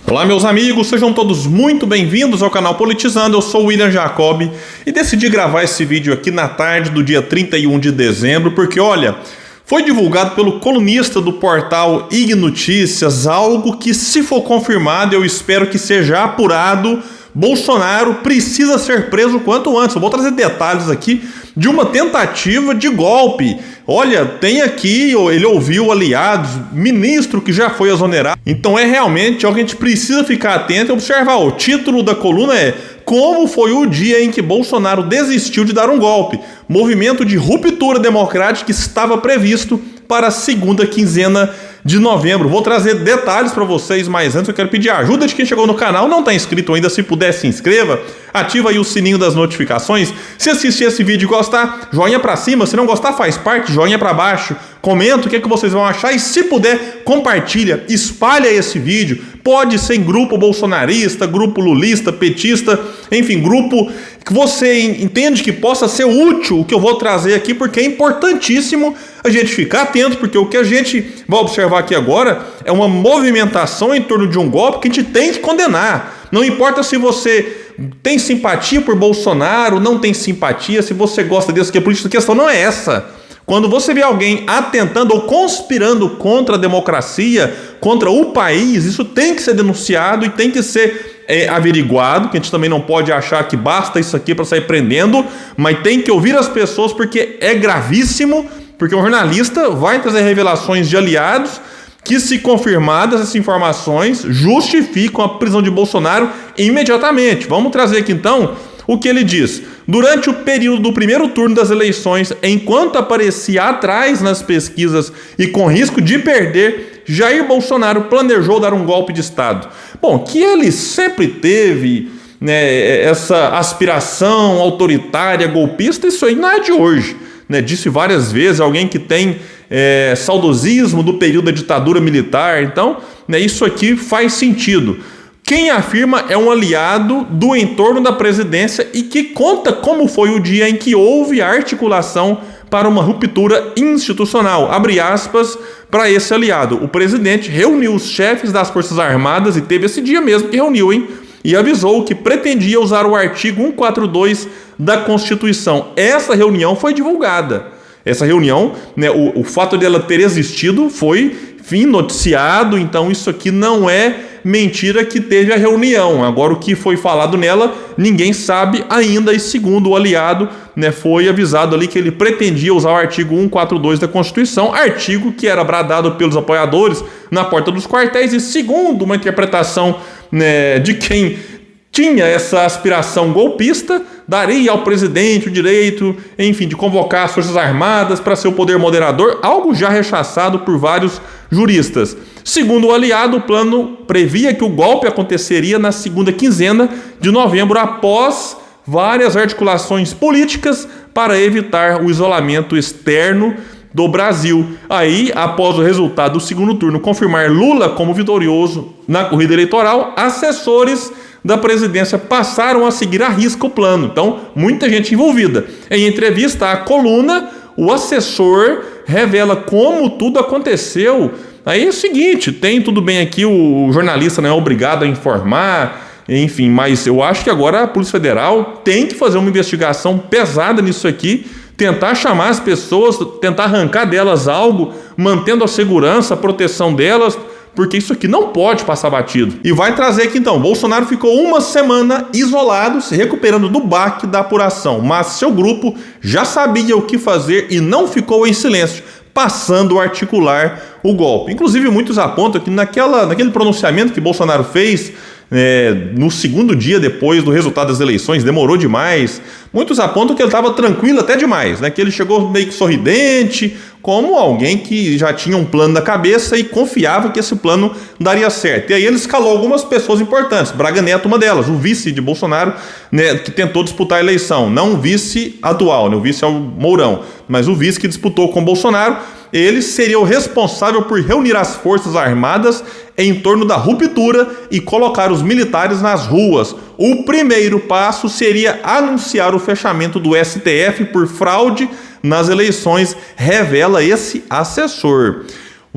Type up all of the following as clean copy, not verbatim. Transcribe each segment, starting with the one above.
Olá meus amigos, sejam todos muito bem-vindos ao canal Politizando. Eu sou o William Jacob e decidi gravar esse vídeo aqui na tarde do dia 31 de dezembro porque, olha, foi divulgado pelo colunista do portal IG Notícias algo que, se for confirmado, eu espero que seja apurado. Bolsonaro precisa ser preso quanto antes. Eu vou trazer detalhes aqui de uma tentativa de golpe. Olha, tem aqui, ele ouviu aliados, ministro que já foi exonerado. Então é realmente algo que a gente precisa ficar atento e observar. O título da coluna é: como foi o dia em que Bolsonaro desistiu de dar um golpe? Movimento de ruptura democrática estava previsto para a segunda quinzena de novembro. Vou trazer detalhes para vocês, mas antes eu quero pedir a ajuda de quem chegou no canal, não está inscrito ainda, se puder se inscreva, ativa aí o sininho das notificações. Se assistir esse vídeo e gostar, joinha para cima, se não gostar faz parte, joinha para baixo, comenta o que vocês vão achar e, se puder, compartilha, espalha esse vídeo. Pode ser em grupo bolsonarista, grupo lulista, petista, enfim, grupo que você entende que possa ser útil o que eu vou trazer aqui, porque é importantíssimo a gente ficar atento, porque o que a gente vai observar aqui agora é uma movimentação em torno de um golpe que a gente tem que condenar. Não importa se você tem simpatia por Bolsonaro, não tem simpatia, se você gosta disso, que é política, a questão não é essa. Quando você vê alguém atentando ou conspirando contra a democracia, contra o país, isso tem que ser denunciado e tem que ser averiguado, que a gente também não pode achar que basta isso aqui para sair prendendo, mas tem que ouvir as pessoas porque é gravíssimo, porque um jornalista vai trazer revelações de aliados que, se confirmadas essas informações, justificam a prisão de Bolsonaro imediatamente. Vamos trazer aqui então o que ele diz. Durante o período do primeiro turno das eleições, enquanto aparecia atrás nas pesquisas e com risco de perder, Jair Bolsonaro planejou dar um golpe de Estado. Bom, que ele sempre teve, né, essa aspiração autoritária, golpista, isso aí não é de hoje. Né? Disse várias vezes, alguém que tem saudosismo do período da ditadura militar. Então, né, isso aqui faz sentido. Quem afirma é um aliado do entorno da presidência e que conta como foi o dia em que houve articulação para uma ruptura institucional. Abre aspas para esse aliado. O presidente reuniu os chefes das Forças Armadas e teve esse dia mesmo que reuniu, hein? E avisou que pretendia usar o artigo 142 da Constituição. Essa reunião foi divulgada. Essa reunião, né, o fato dela ter existido foi noticiado, então isso aqui não é mentira que teve a reunião. Agora, o que foi falado nela, ninguém sabe ainda, e segundo o aliado, né, foi avisado ali que ele pretendia usar o artigo 142 da Constituição, artigo que era bradado pelos apoiadores na porta dos quartéis, e segundo uma interpretação, né, de quem tinha essa aspiração golpista, daria ao presidente o direito, enfim, de convocar as Forças Armadas para ser o poder moderador, algo já rechaçado por vários juristas. Segundo o aliado, o plano previa que o golpe aconteceria na segunda quinzena de novembro, após várias articulações políticas para evitar o isolamento externo do Brasil. Aí, após o resultado do segundo turno confirmar Lula como vitorioso na corrida eleitoral, assessores da presidência passaram a seguir à risca o plano. Então, muita gente envolvida. Em entrevista à coluna, o assessor revela como tudo aconteceu. Aí é o seguinte, tem tudo bem aqui, o jornalista não é obrigado a informar, enfim, mas eu acho que agora a Polícia Federal tem que fazer uma investigação pesada nisso aqui, tentar chamar as pessoas, tentar arrancar delas algo, mantendo a segurança, a proteção delas, porque isso aqui não pode passar batido. E vai trazer aqui então, Bolsonaro ficou uma semana isolado, se recuperando do baque da apuração, mas seu grupo já sabia o que fazer e não ficou em silêncio, passando a articular o golpe. Inclusive, muitos apontam que naquele pronunciamento que Bolsonaro fez no segundo dia depois do resultado das eleições, demorou demais. Muitos apontam que ele estava tranquilo até demais, né? Que ele chegou meio que sorridente, como alguém que já tinha um plano na cabeça e confiava que esse plano daria certo. E aí ele escalou algumas pessoas importantes, Braga Neto uma delas, o vice de Bolsonaro, né, que tentou disputar a eleição, não o vice atual, né, o vice é o Mourão, mas o vice que disputou com Bolsonaro. Ele seria o responsável por reunir as Forças Armadas em torno da ruptura e colocar os militares nas ruas. O primeiro passo seria anunciar o fechamento do STF por fraude nas eleições, revela esse assessor.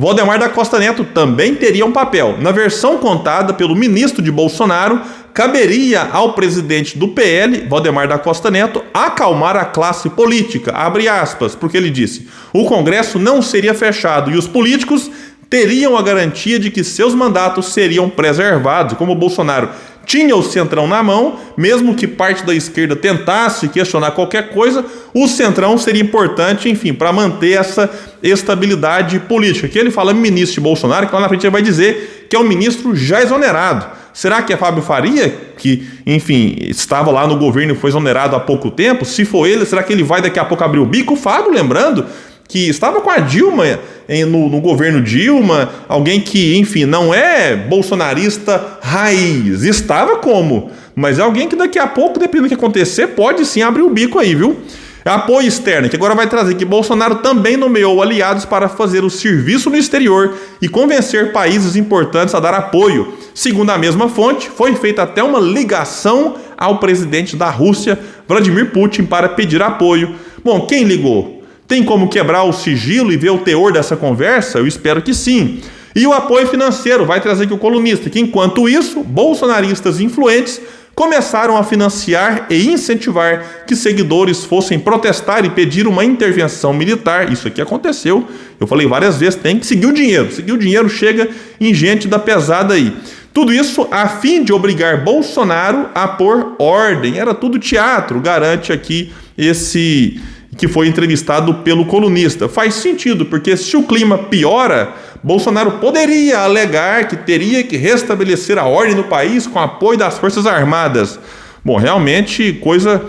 Valdemar da Costa Neto também teria um papel. Na versão contada pelo ministro de Bolsonaro, caberia ao presidente do PL, Valdemar da Costa Neto, acalmar a classe política, abre aspas, porque ele disse: o Congresso não seria fechado e os políticos teriam a garantia de que seus mandatos seriam preservados. Como o Bolsonaro tinha o Centrão na mão, mesmo que parte da esquerda tentasse questionar qualquer coisa, o Centrão seria importante, enfim, para manter essa estabilidade política. Aqui ele fala ministro de Bolsonaro, que lá na frente ele vai dizer que é um ministro já exonerado. Será que é Fábio Faria, que, enfim, estava lá no governo e foi exonerado há pouco tempo? Se for ele, será que ele vai daqui a pouco abrir o bico? O Fábio, lembrando que estava com a Dilma no governo Dilma, alguém que, enfim, não é bolsonarista raiz, estava como, mas é alguém que daqui a pouco, dependendo do que acontecer, pode sim abrir o bico aí, viu? Apoio externo, que agora vai trazer que Bolsonaro também nomeou aliados para fazer o serviço no exterior e convencer países importantes a dar apoio. Segundo a mesma fonte, foi feita até uma ligação ao presidente da Rússia, Vladimir Putin, para pedir apoio. Bom, quem ligou? Tem como quebrar o sigilo e ver o teor dessa conversa? Eu espero que sim. E o apoio financeiro vai trazer que o colunista, que enquanto isso, bolsonaristas influentes começaram a financiar e incentivar que seguidores fossem protestar e pedir uma intervenção militar. Isso aqui aconteceu. Eu falei várias vezes, tem que seguir o dinheiro. Seguir o dinheiro chega em gente da pesada aí. Tudo isso a fim de obrigar Bolsonaro a pôr ordem. Era tudo teatro, garante aqui esse que foi entrevistado pelo colunista. Faz sentido, porque se o clima piora, Bolsonaro poderia alegar que teria que restabelecer a ordem no país com apoio das Forças Armadas. Bom, realmente coisa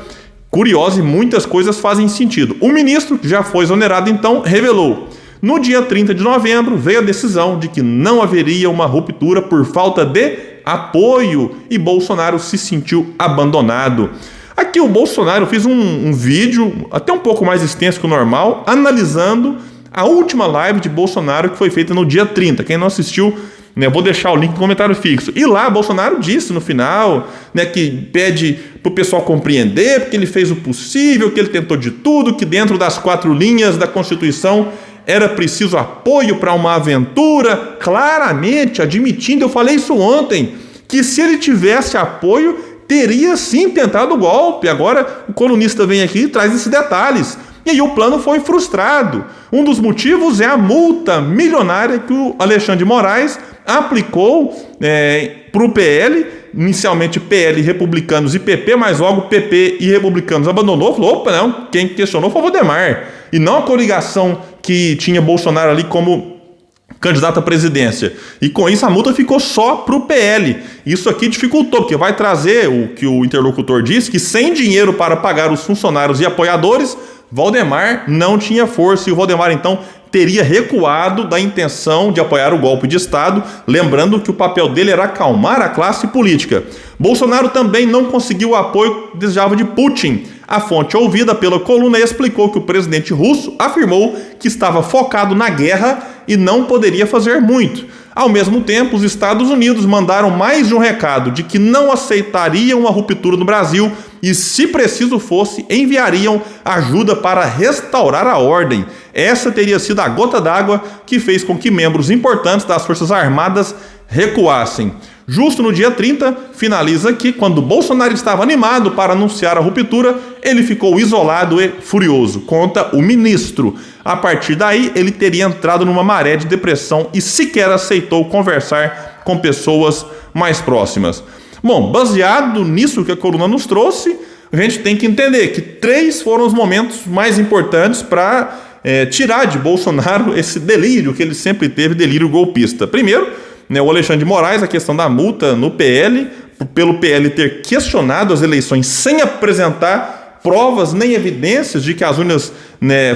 curiosa e muitas coisas fazem sentido. O ministro, que já foi exonerado então, revelou: no dia 30 de novembro veio a decisão de que não haveria uma ruptura por falta de apoio e Bolsonaro se sentiu abandonado. Aqui o Bolsonaro fez um vídeo até um pouco mais extenso que o normal, analisando a última live de Bolsonaro que foi feita no dia 30. Quem não assistiu, né, vou deixar o link no comentário fixo. E lá Bolsonaro disse no final, né, que pede para o pessoal compreender, porque ele fez o possível, que ele tentou de tudo, que dentro das 4 linhas da Constituição era preciso apoio para uma aventura, claramente admitindo, eu falei isso ontem, que se ele tivesse apoio, teria sim tentado o golpe. Agora o colunista vem aqui e traz esses detalhes. E aí o plano foi frustrado. Um dos motivos é a multa milionária que o Alexandre de Moraes aplicou para o PL, inicialmente PL, republicanos e PP, mas logo PP e republicanos abandonou, falou: opa, não, quem questionou foi o Valdemar, e não a coligação que tinha Bolsonaro ali como candidato à presidência. E com isso a multa ficou só para o PL. Isso aqui dificultou, porque vai trazer o que o interlocutor disse, que sem dinheiro para pagar os funcionários e apoiadores, Valdemar não tinha força, e o Valdemar então teria recuado da intenção de apoiar o golpe de Estado, lembrando que o papel dele era acalmar a classe política. Bolsonaro também não conseguiu o apoio que desejava de Putin. A fonte ouvida pela coluna explicou que o presidente russo afirmou que estava focado na guerra e não poderia fazer muito. Ao mesmo tempo, os Estados Unidos mandaram mais de um recado de que não aceitariam uma ruptura no Brasil e, se preciso fosse, enviariam ajuda para restaurar a ordem. Essa teria sido a gota d'água que fez com que membros importantes das Forças Armadas recuassem. Justo no dia 30, finaliza que, quando Bolsonaro estava animado para anunciar a ruptura, ele ficou isolado e furioso, conta o ministro. A partir daí, ele teria entrado numa maré de depressão e sequer aceitou conversar com pessoas mais próximas. Bom, baseado nisso que a coluna nos trouxe, a gente tem que entender que 3 foram os momentos mais importantes para tirar de Bolsonaro esse delírio que ele sempre teve, delírio golpista. Primeiro, o Alexandre de Moraes, a questão da multa no PL, pelo PL ter questionado as eleições sem apresentar provas nem evidências de que as urnas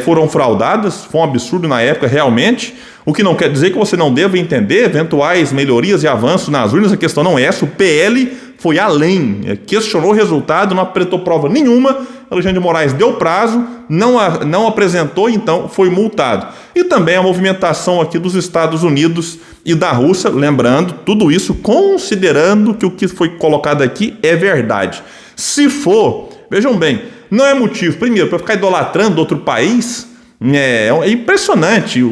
foram fraudadas. Foi um absurdo na época, realmente. O que não quer dizer que você não deva entender eventuais melhorias e avanços nas urnas. A questão não é essa. O PL foi além, questionou o resultado, não apresentou prova nenhuma. Alexandre de Moraes deu prazo, não apresentou, então foi multado. E também a movimentação aqui dos Estados Unidos e da Rússia, lembrando, tudo isso considerando que o que foi colocado aqui é verdade. Se for, vejam bem, não é motivo, primeiro, para ficar idolatrando outro país, É impressionante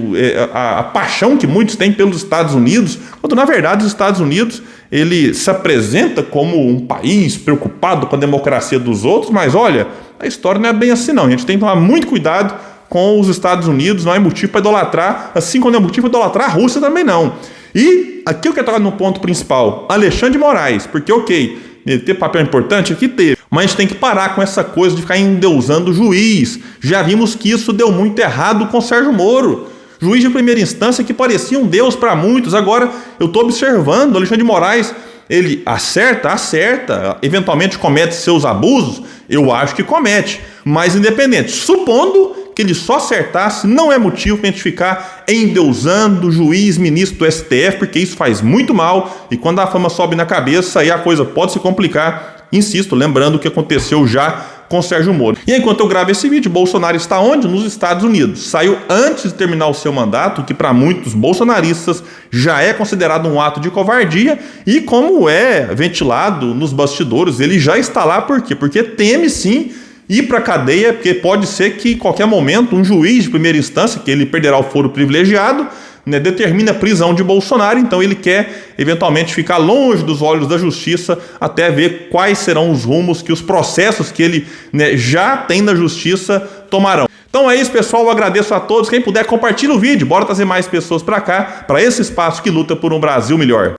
a paixão que muitos têm pelos Estados Unidos, quando na verdade os Estados Unidos ele se apresenta como um país preocupado com a democracia dos outros, mas olha, a história não é bem assim não. A gente tem que tomar muito cuidado com os Estados Unidos, não é motivo para idolatrar, assim como não é motivo para idolatrar a Rússia também não. E aqui eu quero tocar no ponto principal, Alexandre de Moraes, porque ele teve papel importante aqui, teve. Mas a gente tem que parar com essa coisa de ficar endeusando o juiz. Já vimos que isso deu muito errado com Sérgio Moro. Juiz de primeira instância que parecia um deus para muitos. Agora eu estou observando, o Alexandre de Moraes, ele acerta, eventualmente comete seus abusos, eu acho que comete. Mas independente, supondo que ele só acertasse, não é motivo para a gente ficar endeusando o juiz, ministro do STF, porque isso faz muito mal, e quando a fama sobe na cabeça, aí a coisa pode se complicar. Insisto, lembrando o que aconteceu já com Sérgio Moro. E enquanto eu gravo esse vídeo, Bolsonaro está onde? Nos Estados Unidos. Saiu antes de terminar o seu mandato, que para muitos bolsonaristas já é considerado um ato de covardia, e como é ventilado nos bastidores, ele já está lá por quê? Porque teme sim ir para a cadeia, porque pode ser que em qualquer momento um juiz de primeira instância, que ele perderá o foro privilegiado, determina a prisão de Bolsonaro, então ele quer eventualmente ficar longe dos olhos da justiça até ver quais serão os rumos que os processos que ele já tem na justiça tomarão. Então é isso, pessoal, eu agradeço a todos, quem puder compartilha o vídeo, bora trazer mais pessoas para cá, para esse espaço que luta por um Brasil melhor.